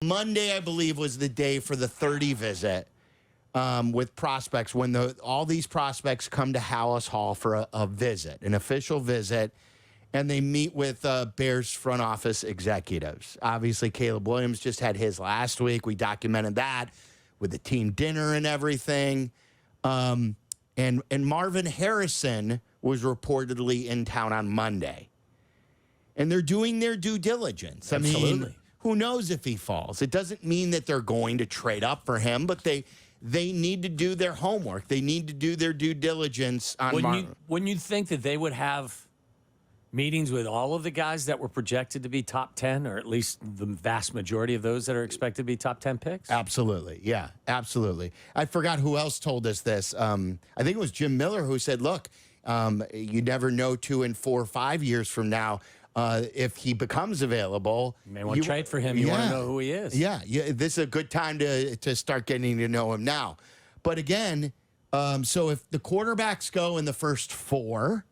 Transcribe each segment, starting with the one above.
Monday, I believe, was the day for the 30 visit with prospects when all these prospects come to Hallis Hall for a visit, an official visit, and they meet with Bears front office executives. Obviously, Caleb Williams just had his last week. We documented that with the team dinner and everything. And Marvin Harrison was reportedly in town on Monday. And they're doing their due diligence. Absolutely. I mean, who knows if he falls? It doesn't mean that they're going to trade up for him, but they need to do their homework. They need to do their due diligence on Marvin. Wouldn't you think that they would have meetings with all of the guys that were projected to be top 10, or at least the vast majority of those that are expected to be top 10 picks? Absolutely. Yeah, absolutely. I forgot who else told us this. I think it was Jim Miller who said, look, you never know 2 and 4 or 5 years from now if he becomes available. You may want to trade for him. You want to know who he is. Yeah, this is a good time to start getting to know him now. But again, so if the quarterbacks go in the first 4,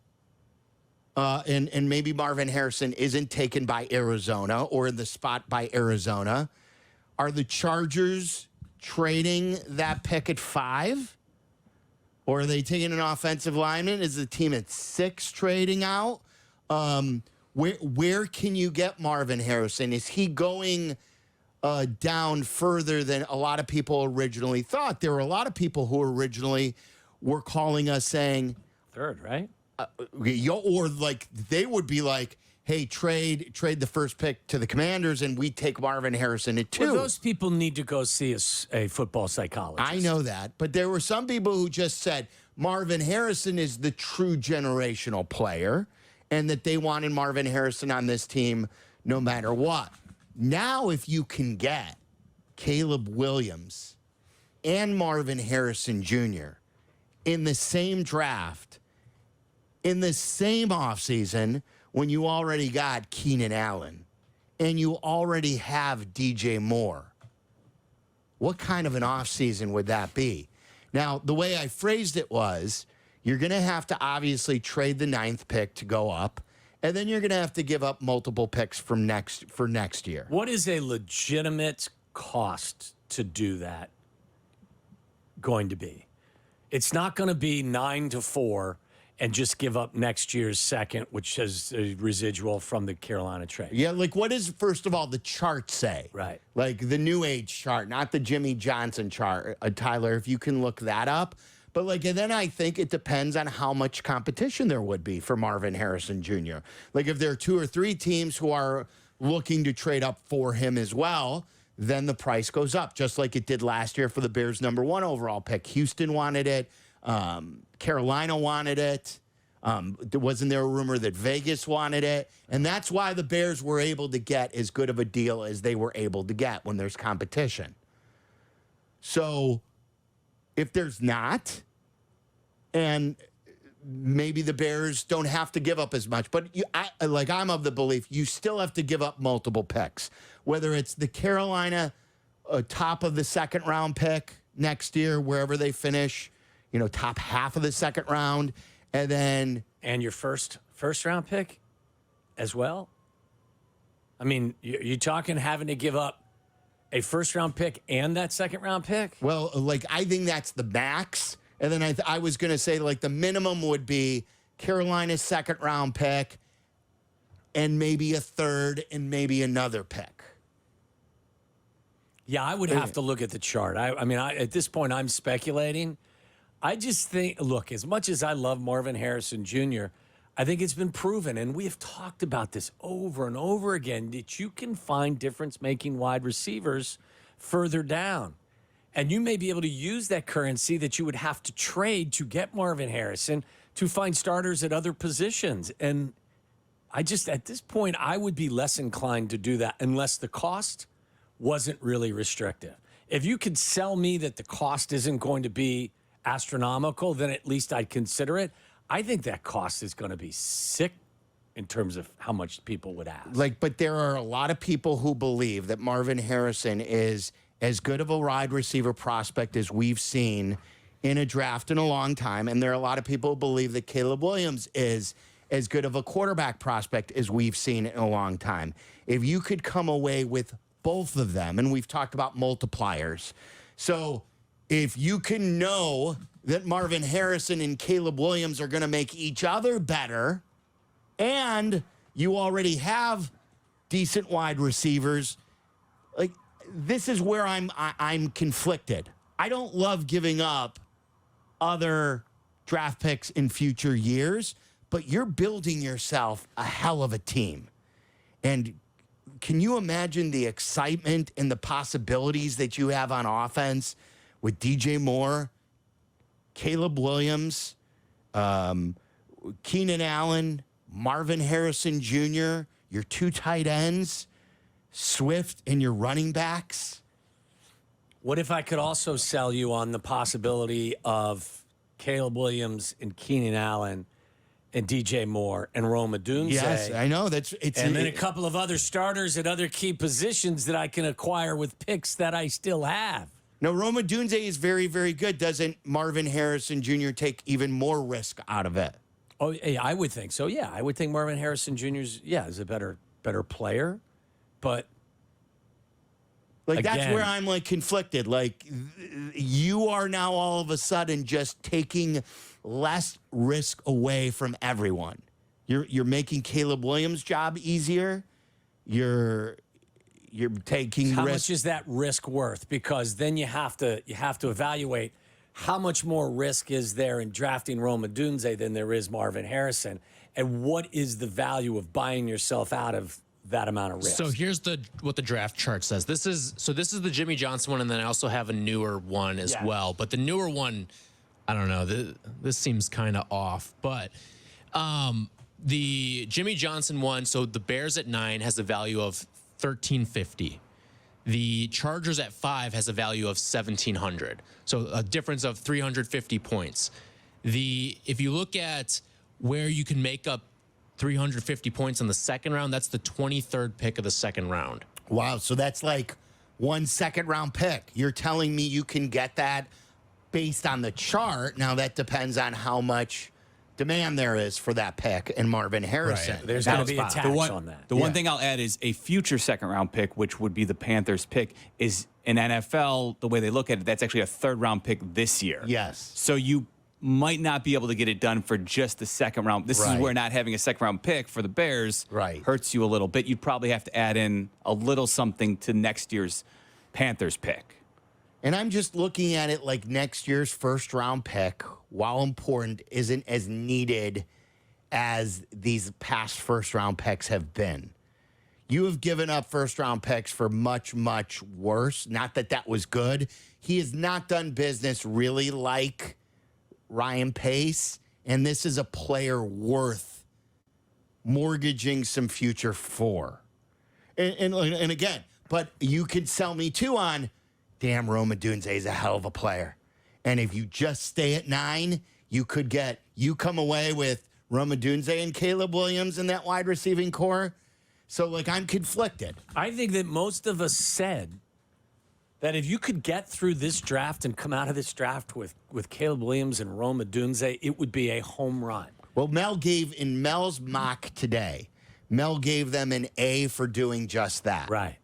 and maybe Marvin Harrison isn't taken by Arizona or in the spot by Arizona, are the Chargers trading that pick at 5? Or are they taking an offensive lineman? Is the team at 6 trading out? Where can you get Marvin Harrison? Is he going down further than a lot of people originally thought? There were a lot of people who originally were calling us saying 3rd, right? Or like they would be like, hey, trade the first pick to the Commanders and we take Marvin Harrison at 2. Well, those people need to go see a football psychologist. I know that. But there were some people who just said Marvin Harrison is the true generational player and that they wanted Marvin Harrison on this team no matter what. Now, if you can get Caleb Williams and Marvin Harrison Jr. in the same draft, in the same offseason, when you already got Keenan Allen and you already have DJ Moore, what kind of an offseason would that be? Now, the way I phrased it was, you're going to have to obviously trade the 9th pick to go up, and then you're going to have to give up multiple picks for next year. What is a legitimate cost to do that going to be? It's not going to be 9 to 4 and just give up next year's 2nd, which has a residual from the Carolina trade. Yeah, like what does, first of all, the chart say? Right. Like the New Age chart, not the Jimmy Johnson chart, Tyler, if you can look that up. But like, and then I think it depends on how much competition there would be for Marvin Harrison Jr. Like if there are 2 or 3 teams who are looking to trade up for him as well, then the price goes up, just like it did last year for the Bears' #1 overall pick. Houston wanted it. Carolina wanted it. Wasn't there a rumor that Vegas wanted it? And that's why the Bears were able to get as good of a deal as they were able to get when there's competition. So if there's not, and maybe the Bears don't have to give up as much, but I'm of the belief you still have to give up multiple picks, whether it's the Carolina top of the 2nd round pick next year, wherever they finish, top half of the 2nd round, and then your first round pick as well. I mean, you're talking having to give up a 1st round pick and that 2nd round pick. Well, like I think that's the max, and then I was going to say like the minimum would be Carolina's 2nd round pick, and maybe a 3rd, and maybe another pick. Yeah, I would have to look at the chart. I mean, at this point, I'm speculating. I just think, look, as much as I love Marvin Harrison Jr., I think it's been proven, and we have talked about this over and over again, that you can find difference-making wide receivers further down. And you may be able to use that currency that you would have to trade to get Marvin Harrison to find starters at other positions. And I just, at this point, I would be less inclined to do that unless the cost wasn't really restrictive. If you could sell me that the cost isn't going to be astronomical, then at least I'd consider it. I think that cost is going to be sick in terms of how much people would ask. But there are a lot of people who believe that Marvin Harrison is as good of a wide receiver prospect as we've seen in a draft in a long time. And there are a lot of people who believe that Caleb Williams is as good of a quarterback prospect as we've seen in a long time. If you could come away with both of them, and we've talked about multipliers. So if you can know that Marvin Harrison and Caleb Williams are going to make each other better, and you already have decent wide receivers, like this is where I'm conflicted. I don't love giving up other draft picks in future years, but you're building yourself a hell of a team. And can you imagine the excitement and the possibilities that you have on offense with DJ Moore, Caleb Williams, Keenan Allen, Marvin Harrison Jr., your 2 tight ends, Swift, and your running backs? What if I could also sell you on the possibility of Caleb Williams and Keenan Allen and DJ Moore and Rome Odunze? Yes, I know. And then a couple of other starters at other key positions that I can acquire with picks that I still have. No, Rome Odunze is very, very good. Doesn't Marvin Harrison Jr. take even more risk out of it? Oh, yeah, I would think so. Yeah, I would think Marvin Harrison Jr. is a better player, but like again, that's where I'm like conflicted. Like you are now all of a sudden just taking less risk away from everyone. You're making Caleb Williams' job easier. You're taking how risk. much is that risk worth? Because then you have to evaluate how much more risk is there in drafting Rome Odunze than there is Marvin Harrison, and what is the value of buying yourself out of that amount of risk? So here's what the draft chart says. This is the Jimmy Johnson one, and then I also have a newer one as well. But the newer one, I don't know. This seems kind of off. But the Jimmy Johnson one, so the Bears at 9 has a value of $1,350. The Chargers at 5 has a value of $1,700. So a difference of 350 points. If you look at where you can make up 350 points in the second round, that's the 23rd pick of the second round. Wow, so that's like 1 second-round pick. You're telling me you can get that based on the chart. Now, that depends on how much demand there is for that pick and Marvin Harrison. There's going to be a tax on that. The one thing I'll add is a future second-round pick, which would be the Panthers' pick, is in NFL, the way they look at it, that's actually a third-round pick this year. Yes. So you might not be able to get it done for just the second round. This is where not having a second-round pick for the Bears hurts you a little bit. You'd probably have to add in a little something to next year's Panthers pick. And I'm just looking at it like next year's first-round pick, while important, isn't as needed as these past first-round picks have been. You have given up first-round picks for much, much worse. Not that that was good. He has not done business really like Ryan Pace, and this is a player worth mortgaging some future for. And again, but you could sell me too on, damn, Rome Odunze is a hell of a player. And if you just stay at 9, you come away with Rome Odunze and Caleb Williams in that wide receiving core. So, like, I'm conflicted. I think that most of us said that if you could get through this draft and come out of this draft with Caleb Williams and Rome Odunze, it would be a home run. Well, in Mel's mock today, Mel gave them an A for doing just that. Right.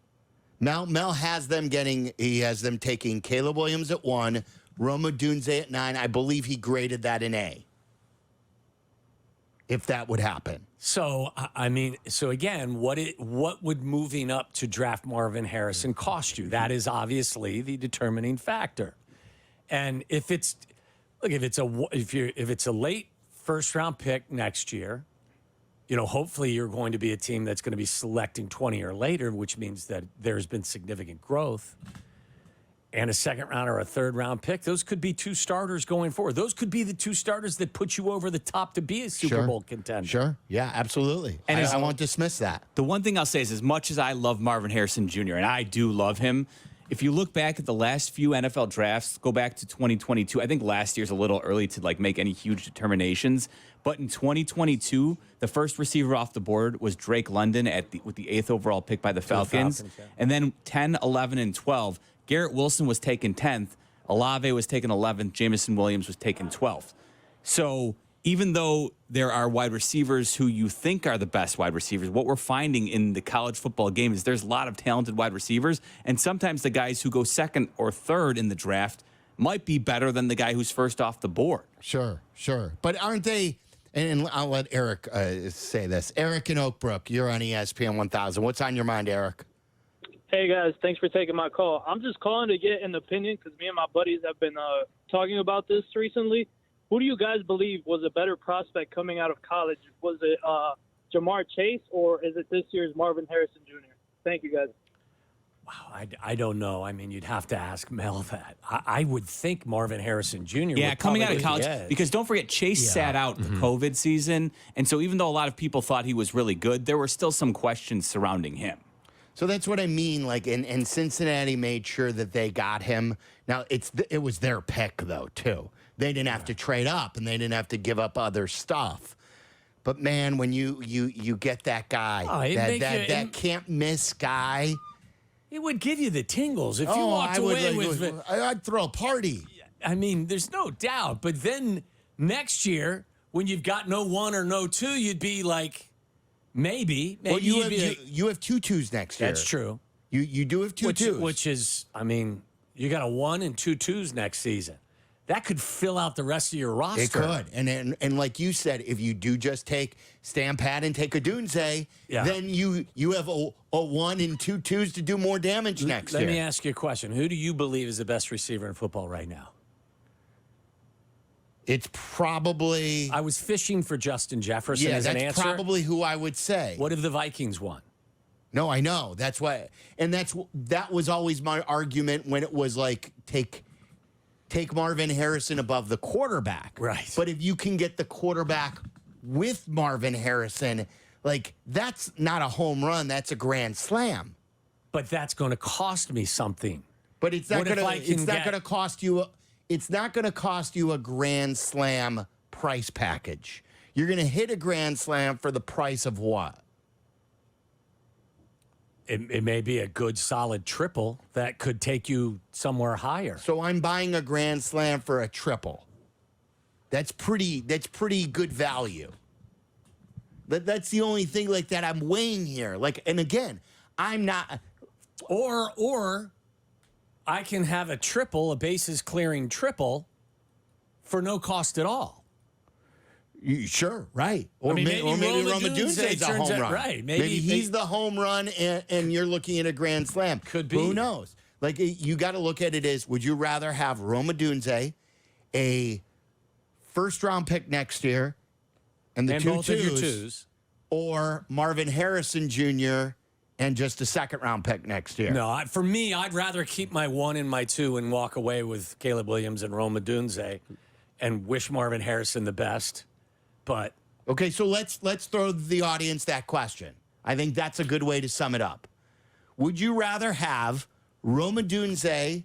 Mel has them taking Caleb Williams at 1, Rome Odunze at 9. I believe he graded that an A. If that would happen. So, I mean, again, what would moving up to draft Marvin Harrison cost you? That is obviously the determining factor. And if it's a late first round pick next year, hopefully you're going to be a team that's going to be selecting 20 or later, which means that there's been significant growth. And a second round or a third round pick, those could be 2 starters going forward. Those could be the 2 starters that put you over the top to be a Super Bowl contender. Sure. Yeah, absolutely. And I won't dismiss that. The one thing I'll say is, as much as I love Marvin Harrison Jr., and I do love him, if you look back at the last few NFL drafts, go back to 2022, I think last year's a little early to make any huge determinations. But in 2022, the first receiver off the board was Drake London with the 8th overall pick by the Falcons. And then 10, 11, and 12, Garrett Wilson was taken 10th. Olave was taken 11th. Jamison Williams was taken 12th. So even though there are wide receivers who you think are the best wide receivers, what we're finding in the college football game is there's a lot of talented wide receivers, and sometimes the guys who go second or third in the draft might be better than the guy who's first off the board. Sure. But aren't they? And I'll let Eric say this. Eric in Oak Brook, you're on ESPN 1000. What's on your mind, Eric? Hey, guys. Thanks for taking my call. I'm just calling to get an opinion because me and my buddies have been talking about this recently. Who do you guys believe was a better prospect coming out of college? Was it Jamar Chase or is it this year's Marvin Harrison Jr.? Thank you, guys. Wow, I don't know. I mean, you'd have to ask Mel that. I would think Marvin Harrison Jr. Yeah, would coming out probably of college, be the edge. because don't forget, Chase sat out the COVID season, and so even though a lot of people thought he was really good, there were still some questions surrounding him. So that's what I mean. Like, and Cincinnati made sure that they got him. Now it was their pick though too. They didn't have to trade up, and they didn't have to give up other stuff. But man, when you get that guy, that can't miss guy. It would give you the tingles if you walked away with. I'd throw a party. I mean, there's no doubt. But then next year, when you've got no 1 or no 2, you'd be like, maybe. Well, you have 2 twos next year. That's true. You do have 2 twos. Which is, I mean, you got a 1 and 2 twos next season. That could fill out the rest of your roster. It could. And like you said, if you do just take Stan Pat and take a Dunze, then you have a 1 and 2 twos to do more damage next year. Let me ask you a question. Who do you believe is the best receiver in football right now? It's probably... I was fishing for Justin Jefferson as an answer. That's probably who I would say. What if the Vikings won? No, I know. That's why. And that was always my argument when it was like, take Marvin Harrison above the quarterback. Right. But if you can get the quarterback with Marvin Harrison, like, that's not a home run. That's a grand slam. But that's going to cost me something. But it's not going to cost you. It's not going to cost you a grand slam price package. You're going to hit a grand slam for the price of what? It may be a good, solid triple that could take you somewhere higher. So I'm buying a grand slam for a triple. That's pretty good value. That's the only thing like that I'm weighing here. Like, and again, I'm not. Or I can have a triple, a bases clearing triple, for no cost at all. Sure, right. Or maybe Romadunze's a home run. Right. Maybe he's the home run and you're looking at a grand slam. Could be. Who knows? Like, you got to look at it as, would you rather have Romadunze, a first-round pick next year, and both of your twos, or Marvin Harrison Jr., and just a second-round pick next year? No, for me, I'd rather keep my 1 and my 2 and walk away with Caleb Williams and Romadunze and wish Marvin Harrison the best. But okay, so let's throw the audience that question. I think that's a good way to sum it up. Would you rather have Romadunze,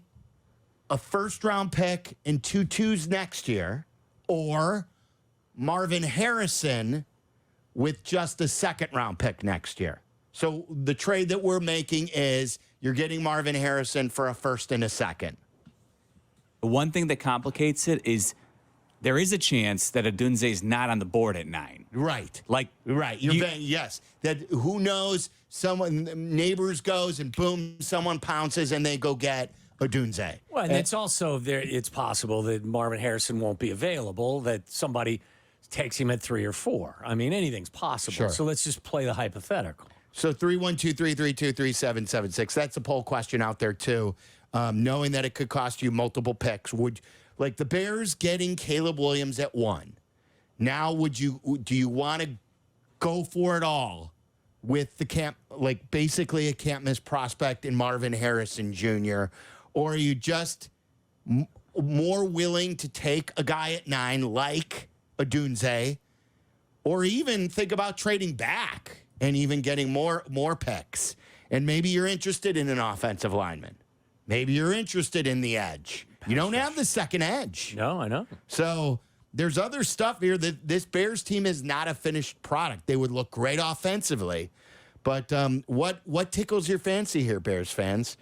a first-round pick, and 2 twos next year, or Marvin Harrison with just a second-round pick next year? So the trade that we're making is you're getting Marvin Harrison for a first and a second. The one thing that complicates it is there is a chance that Odunze is not on the board at 9. Right. Like, right. Yes. That who knows? Someone, neighbors goes and boom, someone pounces and they go get Odunze. Well, and it's also there. It's possible that Marvin Harrison won't be available. That somebody takes him at 3 or 4. I mean, anything's possible. Sure. So let's just play the hypothetical. So 312-332-3776. That's a poll question out there too. Knowing that it could cost you multiple picks, like the Bears getting Caleb Williams at 1. Now, do you want to go for it all with the basically a can't miss prospect in Marvin Harrison Jr., or are you just more willing to take a guy at 9 like Odunze, or even think about trading back and even getting more picks? And maybe you're interested in an offensive lineman. Maybe you're interested in the edge. You don't have the second edge. No, I know. So there's other stuff here that this Bears team is not a finished product. They would look great offensively. But what tickles your fancy here, Bears fans?